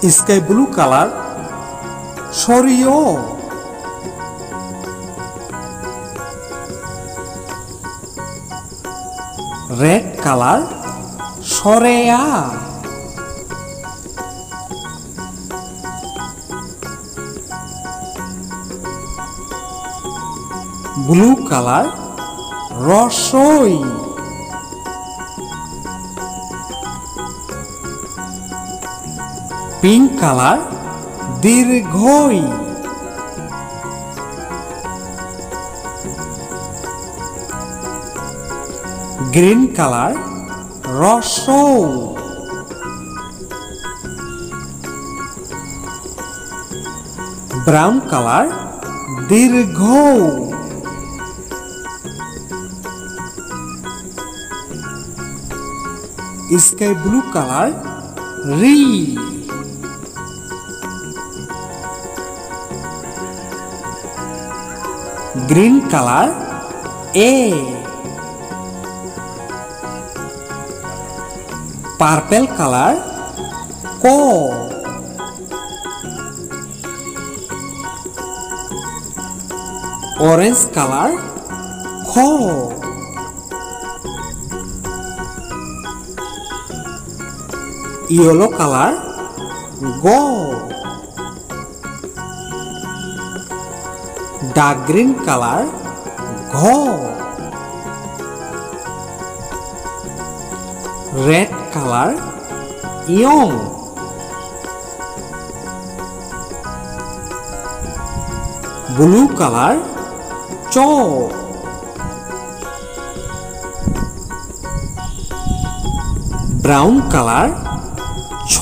sky blue colour সরিও red colour সরেয়া blue colour রসই পিঙ্ক কালার দীর্ঘই গ্রিন কালার রসৌ ব্রাউন কালার দীর্ঘ স্কাই ব্লু কালার রি গ্রিন কালার এ পার্পল কালার কো অরেঞ্জ কালার খো ইয়েলো কালার গো ডার্ক গ্রিন কালার ঘ রেড কালার ইয়ং ব্লু কালার চ ব্রাউন কালার ছ